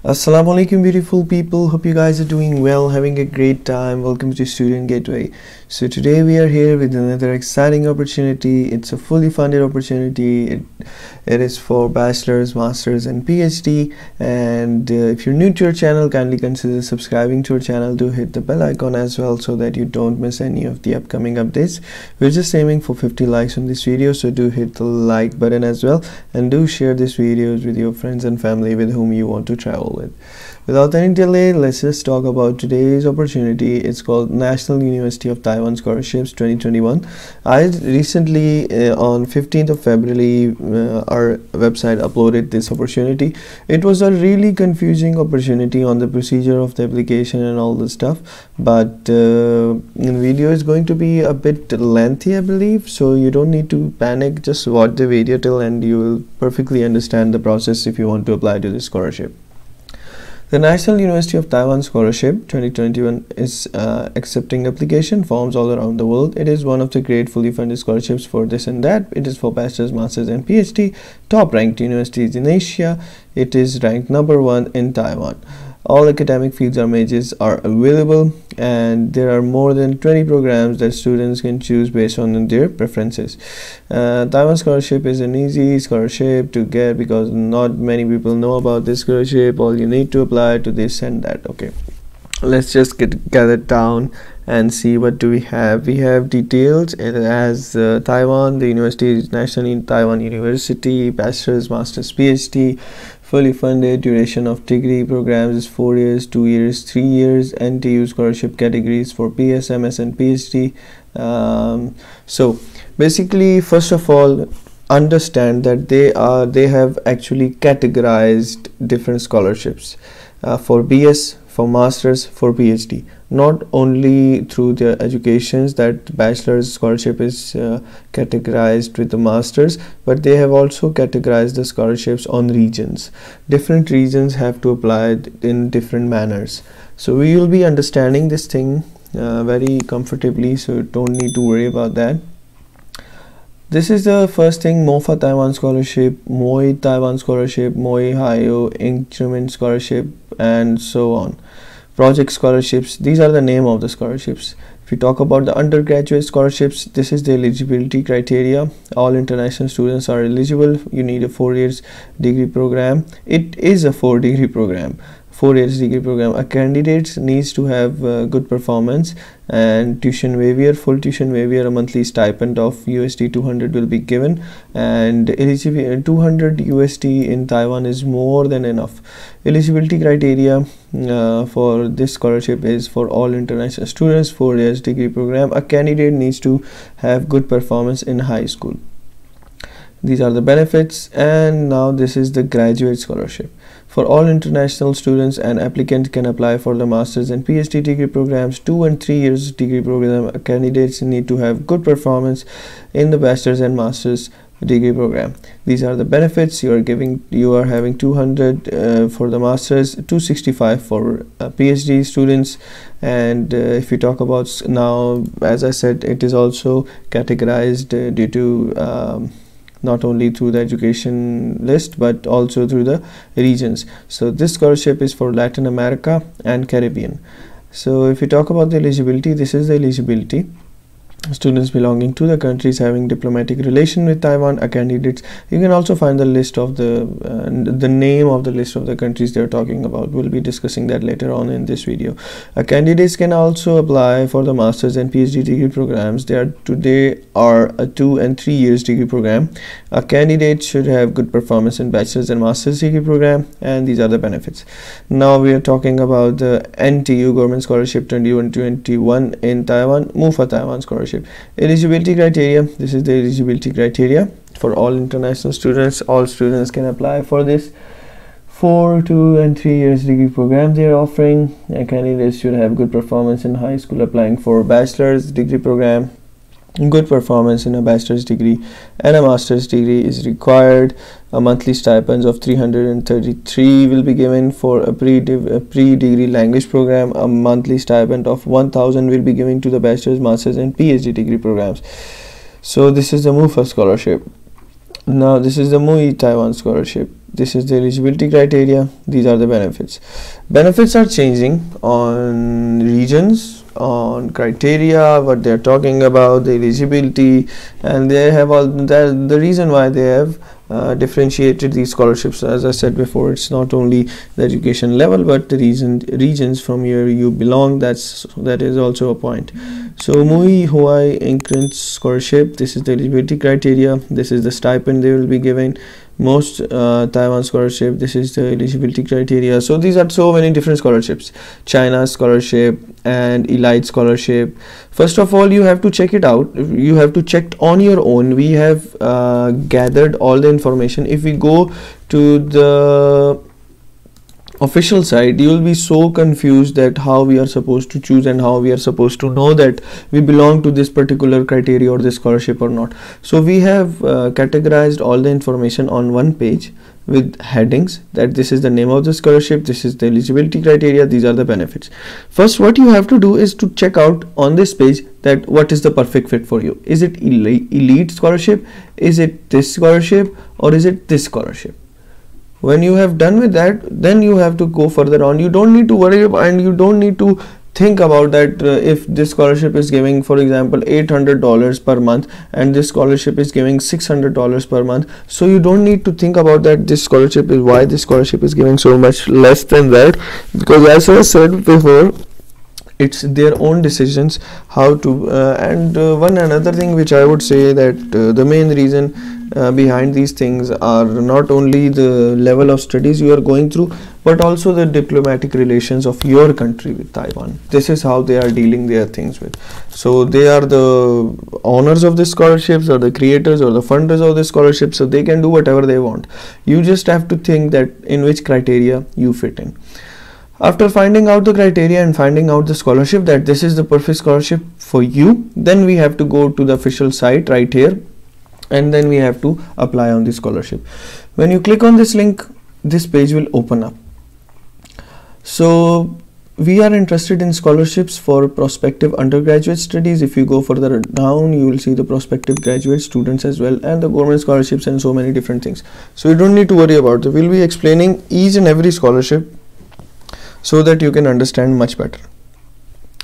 Assalamu alaikum beautiful people, hope you guys are doing well, having a great time. Welcome to Student Gateway. So today we are here with another exciting opportunity. It's a fully funded opportunity. It is for bachelor's, master's and PhD, and if you're new to our channel, kindly consider subscribing to our channel. Do hit the bell icon as well so that you don't miss any of the upcoming updates. We're just aiming for 50 likes on this video, so do hit the like button as well, and do share this videos with your friends and family with whom you want to travel with. Without any delay, let's just talk about today's opportunity. It's called National University of Taiwan Scholarships 2021. I recently on 15th of February our website uploaded this opportunity. It was a really confusing opportunity on the procedure of the application and all the stuff, but the video is going to be a bit lengthy, I believe, so you don't need to panic. Just watch the video till end. You will perfectly understand the process if you want to apply to this scholarship. The National University of Taiwan Scholarship 2021 is accepting application forms all around the world. It is one of the great fully funded scholarships for this and that. It is for bachelor's, master's and PhD, top ranked universities in Asia. It is ranked #1 in Taiwan. All academic fields or majors are available, and there are more than 20 programs that students can choose based on their preferences. Taiwan Scholarship is an easy scholarship to get because not many people know about this scholarship. All you need to apply to this and that. Okay, let's just gather down and see what do we have. We have details. It has Taiwan, the university is National Taiwan University, bachelor's, master's, PhD, fully funded. Duration of degree programs is 4 years, 2 years, 3 years. NTU scholarship categories for PS, MS and PhD. So basically, first of all, understand that they have actually categorized different scholarships for BS, for masters, for PhD, not only through their educations that bachelor's scholarship is categorized with the masters, but they have also categorized the scholarships on regions. Different regions have to apply in different manners, so we will be understanding this thing very comfortably, so you don't need to worry about that. This is the first thing: MOFA Taiwan Scholarship, MOI Taiwan Scholarship, MOI Hayo Increment Scholarship, and so on. Project scholarships, these are the name of the scholarships. If we talk about the undergraduate scholarships, this is the eligibility criteria. All international students are eligible. You need a 4 years degree program. It is a 4 degree program. 4 years degree program. A candidate needs to have good performance and tuition waiver, full tuition waiver, a monthly stipend of USD 200 will be given, and eligibility 200 USD in Taiwan is more than enough. Eligibility criteria for this scholarship is for all international students, 4 years degree program. A candidate needs to have good performance in high school. These are the benefits. And now this is the graduate scholarship. For all international students, an applicant can apply for the master's and PhD degree programs. 2 and 3 years degree program. Candidates need to have good performance in the bachelor's and master's degree program. These are the benefits. You are having 200 for the masters, 265 for PhD students. And if we talk about now, as I said, it is also categorized due to not only through the education list but also through the regions. So this scholarship is for Latin America and Caribbean. So if we talk about the eligibility, this is the eligibility: students belonging to the countries having diplomatic relation with Taiwan. A candidates, you can also find the list of the name of the list of the countries they're talking about. We'll be discussing that later on in this video. Candidates can also apply for the master's and PhD degree programs. They are a 2 and 3 years degree program. A candidate should have good performance in bachelor's and master's degree program, and these are the benefits. Now we are talking about the NTU Government Scholarship 2021 in Taiwan, MOFA Taiwan Scholarship. Eligibility criteria, this is the eligibility criteria for all international students. All students can apply for this 4, 2 and 3 years degree program they are offering. Candidates should have good performance in high school. Applying for bachelor's degree program, good performance in a bachelor's degree and a master's degree is required. A monthly stipends of 333 will be given. For a pre-degree language program, a monthly stipend of 1000 will be given to the bachelor's, master's and PhD degree programs. So this is the MOFA scholarship. Now this is the MOI Taiwan Scholarship. This is the eligibility criteria. These are the benefits. Benefits are changing on regions, on criteria, what they are talking about, the eligibility, and they have all that. The reason why they have differentiated these scholarships, as I said before, it's not only the education level but the regions from where you belong. That is also a point. So MUI Hawaii Increment Scholarship, this is the eligibility criteria, this is the stipend they will be given. Most Taiwan Scholarship, this is the eligibility criteria. So these are so many different scholarships. China Scholarship and Elite Scholarship. First of all, you have to check it out. You have to check on your own. We have gathered all the information. If we go to the official site, you will be so confused that how we are supposed to choose and how we are supposed to know that we belong to this particular criteria or this scholarship or not. So we have categorized all the information on one page with headings, that this is the name of the scholarship, this is the eligibility criteria, these are the benefits. First, what you have to do is to check out on this page that what is the perfect fit for you. Is it elite scholarship, is it this scholarship, or is it this scholarship? When you have done with that, then you have to go further on. You don't need to worry about, and you don't need to think about that if this scholarship is giving, for example, $800 per month and this scholarship is giving $600 per month. So you don't need to think about that this scholarship is, why this scholarship is giving so much less than that, because as I said before, it's their own decisions how to and one another thing which I would say, that the main reason behind these things are not only the level of studies you are going through, but also the diplomatic relations of your country with Taiwan. This is how they are dealing their things with. So they are the owners of the scholarships, or the creators or the funders of the scholarships, so they can do whatever they want. You just have to think that in which criteria you fit in. After finding out the criteria and finding out the scholarship, that this is the perfect scholarship for you, then we have to go to the official site right here, and then we have to apply on the scholarship. When you click on this link, this page will open up. So we are interested in scholarships for prospective undergraduate studies. If you go further down, you will see the prospective graduate students as well, and the government scholarships and so many different things. So you don't need to worry about it. We'll be explaining each and every scholarship so that you can understand much better.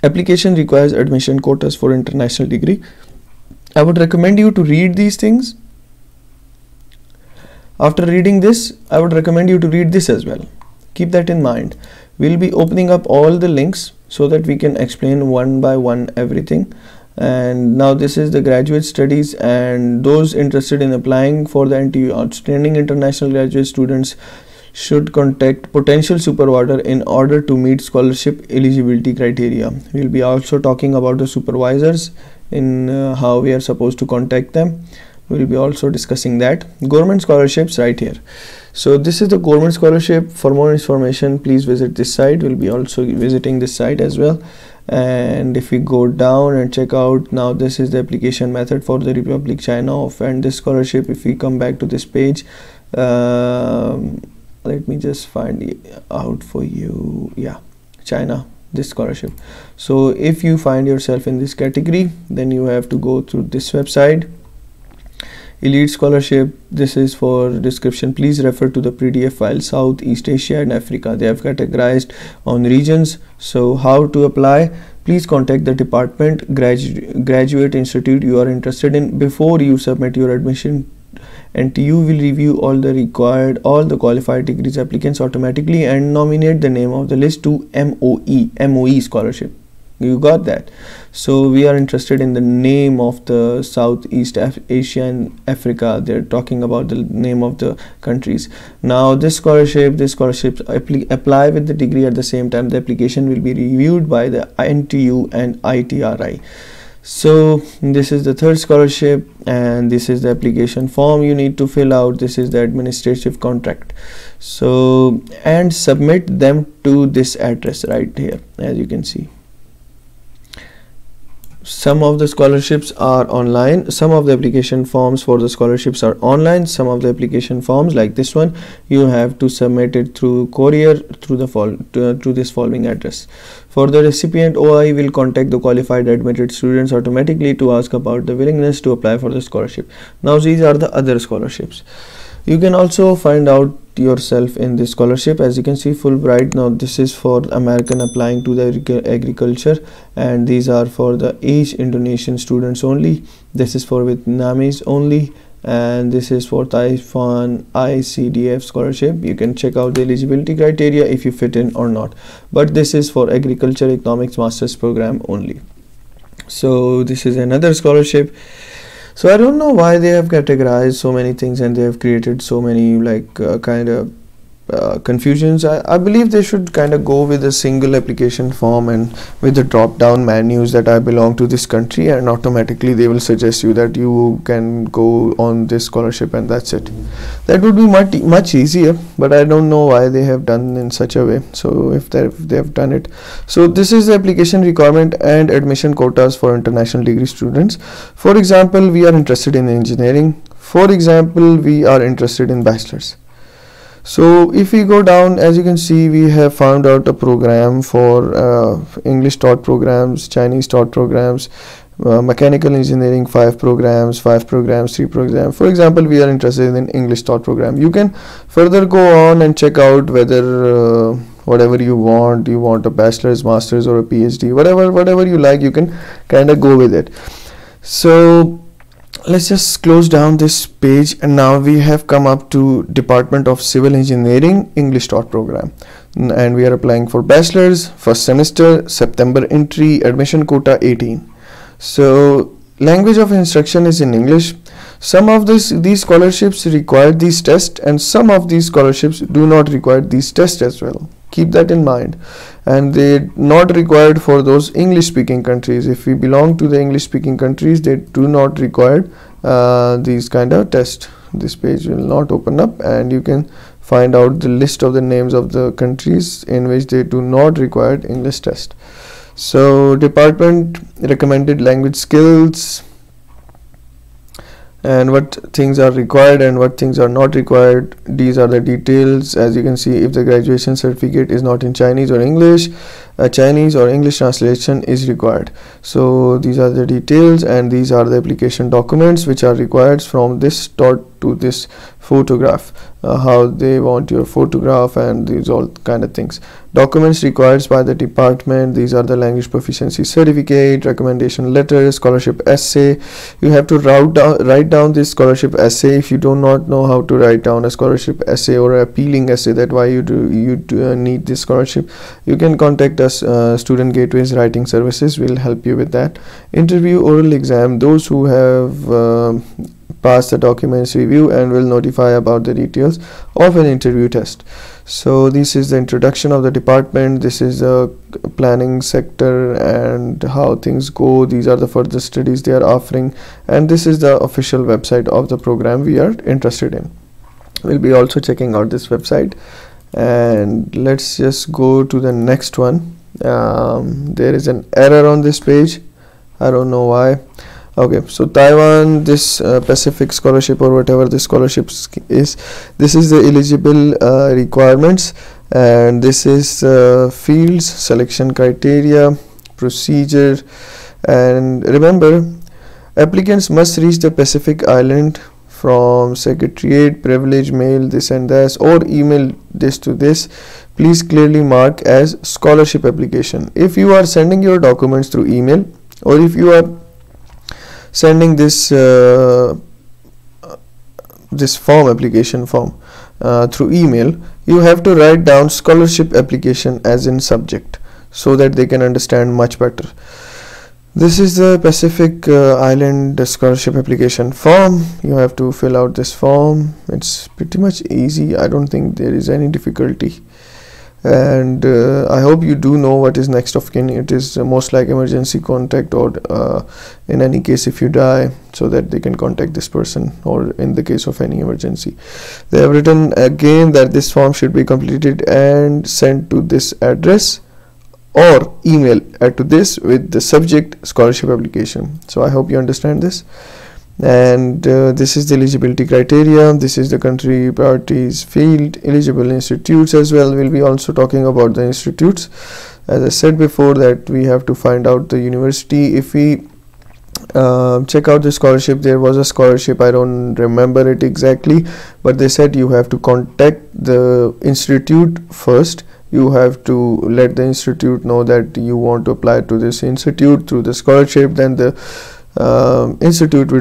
Application requires admission quotas for international degree. I would recommend you to read these things. After reading this, I would recommend you to read this as well. Keep that in mind. We'll be opening up all the links so that we can explain one by one everything. And now this is the graduate studies, and those interested in applying for the NTU outstanding international graduate students should contact potential supervisor in order to meet scholarship eligibility criteria. We'll be also talking about the supervisors in how we are supposed to contact them. We'll be also discussing that. Government scholarships right here. So this is the government scholarship. For more information, please visit this site. We'll be also visiting this site as well. And if we go down and check out, now this is the application method for the Republic China of and this scholarship. If we come back to this page, let me just find it out for you. Yeah, China, this scholarship. So if you find yourself in this category, then you have to go through this website. Elite scholarship, this is for description. Please refer to the PDF file. Southeast Asia and Africa, they have categorized on regions. So how to apply? Please contact the department, graduate institute you are interested in before you submit your admission, and you will review all the qualified degrees applicants automatically and nominate the name of the list to MOE scholarship. You got that? So we are interested in the name of the Southeast Asia and Africa. They're talking about the name of the countries. Now this scholarship apply with the degree at the same time. The application will be reviewed by the NTU and ITRI. So this is the third scholarship, and this is the application form you need to fill out. This is the administrative contract. So and submit them to this address right here, as you can see. Some of the scholarships are online, some of the application forms for the scholarships are online. Some of the application forms, like this one, you have to submit it through courier through this following address. For the recipient, OI will contact the qualified admitted students automatically to ask about the willingness to apply for the scholarship. Now these are the other scholarships. You can also find out yourself in this scholarship. As you can see, Fulbright, now this is for American applying to the agriculture, and these are for the East Indonesian students only. This is for Vietnamese only, and this is for Taiwan ICDF scholarship. You can check out the eligibility criteria if you fit in or not, but this is for agriculture economics master's program only. So this is another scholarship. So I don't know why they have categorized so many things and they have created so many kind of confusions. I believe they should kind of go with a single application form and with the drop down menus that I belong to this country, and automatically they will suggest you that you can go on this scholarship, and that's it. That would be much easier, but I don't know why they have done in such a way. So if they have done it, so this is the application requirement and admission quotas for international degree students. For example, we are interested in engineering. For example, we are interested in bachelor's. So if we go down, as you can see, we have found out a program for English taught programs, Chinese taught programs, mechanical engineering 5 programs, 3 programs. For example, we are interested in English taught program. You can further go on and check out whether whatever you want a bachelor's, master's, or a PhD, whatever you like, you can kind of go with it. So let's just close down this page, and now we have come up to Department of Civil Engineering English taught program, and we are applying for bachelor's, first semester, September entry, admission quota 18. So language of instruction is in English. Some of these scholarships require these tests, and some of these scholarships do not require these tests as well. Keep that in mind, and they're not required for those English speaking countries. If we belong to the English speaking countries, they do not require these kind of tests. This page will not open up, and you can find out the list of the names of the countries in which they do not require English test. So department recommended language skills, and what things are required and what things are not required. These are the details. As you can see, if the graduation certificate is not in Chinese or English, a Chinese or English translation is required. So these are the details, and these are the application documents which are required from this dot to this photograph, how they want your photograph, and these all kind of things. Documents required by the department. These are the language proficiency certificate, recommendation letter, scholarship essay. You have to write down this scholarship essay. If you do not know how to write down a scholarship essay or an appealing essay, that why you need this scholarship, you can contact us. Student Gateway's writing services will help you with that. Interview, oral exam. Those who have pass the documents review and will notify about the details of an interview test. So this is the introduction of the department. This is the planning sector and how things go. These are the further studies they are offering, and this is the official website of the program we are interested in. We'll be also checking out this website, and let's just go to the next one. There is an error on this page. I don't know why. Okay, so Taiwan, this Pacific scholarship or whatever the scholarship is, this is the eligible requirements, and this is fields, selection criteria, procedure. And remember, applicants must reach the Pacific Island from Secretariat, privilege mail this and that, or email this to this. Please clearly mark as scholarship application. If you are sending your documents through email, or if you are sending this this application form through email, you have to write down scholarship application as in subject, so that they can understand much better. This is the Pacific Island scholarship application form. You have to fill out this form. It's pretty much easy. I don't think there is any difficulty. And I hope you do know what is next of kin. It is most like emergency contact, or in any case if you die, so that they can contact this person, or in the case of any emergency. They have written again that this form should be completed and sent to this address, or email to this with the subject scholarship application. So I hope you understand this. And this is the eligibility criteria. This is the country priorities field, eligible institutes as well. We'll be also talking about the institutes. As I said before, that we have to find out the university. If we check out the scholarship. There was a scholarship, I don't remember it exactly, but they said you have to contact the institute first. You have to let the institute know that you want to apply to this institute through the scholarship. Then the institute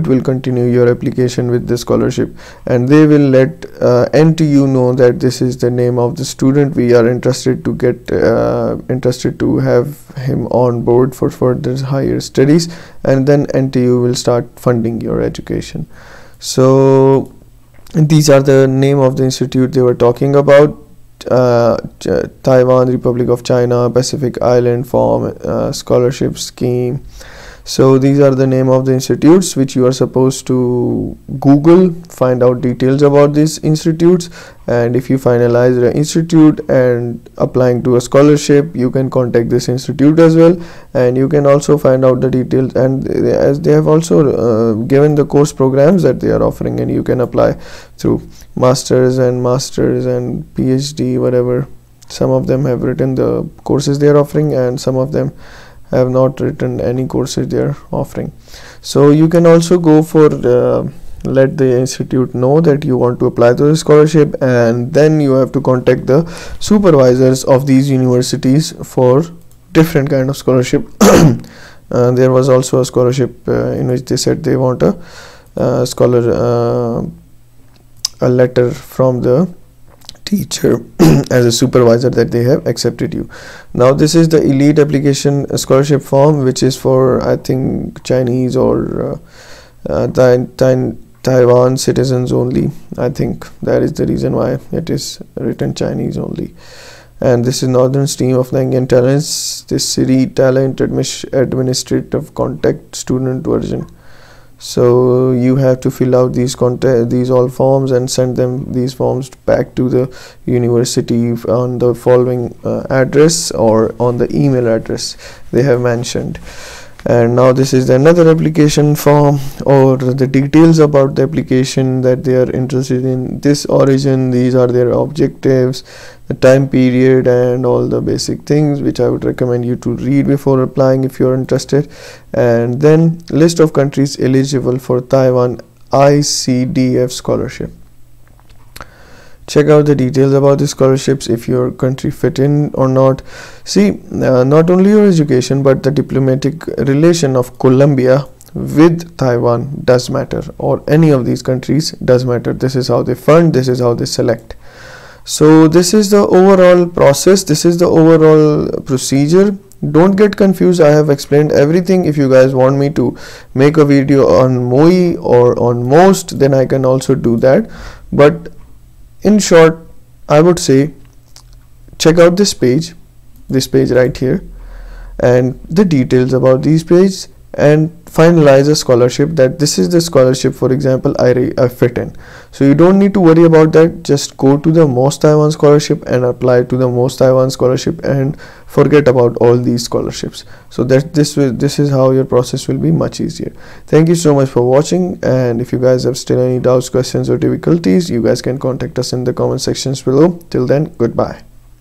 will continue your application with the scholarship, and they will let NTU know that this is the name of the student. We are interested to have him on board for further higher studies, and then NTU will start funding your education. So these are the name of the institute they were talking about. Taiwan, Republic of China, Pacific Island Form Scholarship Scheme. So these are the name of the institutes which you are supposed to Google, find out details about these institutes, and if you finalize the institute and applying to a scholarship, you can contact this institute as well, and you can also find out the details, and as they have also given the course programs that they are offering, and you can apply through masters and PhD, whatever. Some of them have written the courses they are offering, and some of them have not written any courses they are offering. So you can also go for let the institute know that you want to apply to the scholarship, and then you have to contact the supervisors of these universities for different kind of scholarship. There was also a scholarship in which they said they want a letter from the teacher as a supervisor that they have accepted you. Now this is the elite application scholarship form, which is for, I think, Chinese or Taiwan citizens only. I think that is the reason why it is written Chinese only. And this is Northern Stream of Nangyan Talents, this City Talent Administrative Contact Student version. So you have to fill out these all forms and send these forms back to the university on the following address or on the email address they have mentioned. And now this is another application form, or the details about the application that they are interested in. This origin, these are their objectives, the time period, and all the basic things which I would recommend you to read before applying if you are interested. And then list of countries eligible for Taiwan ICDF scholarship. Check out the details about the scholarships, if your country fit in or not. See, not only your education but the diplomatic relation of Colombia with Taiwan does matter, or any of these countries does matter. This is how they fund, this is how they select. So this is the overall process, this is the overall procedure. Don't get confused, I have explained everything. If you guys want me to make a video on MOE or on MOST, then I can also do that. But in short, I would say check out this page right here, and the details about these pages, and finalize a scholarship that this is the scholarship, for example, I fit in. So you don't need to worry about that. Just go to the MOST Taiwan scholarship and apply to the MOST Taiwan scholarship, and forget about all these scholarships. So that this is how your process will be much easier. Thank you so much for watching, and if you guys have still any doubts, questions, or difficulties, you guys can contact us in the comment sections below. Till then, goodbye.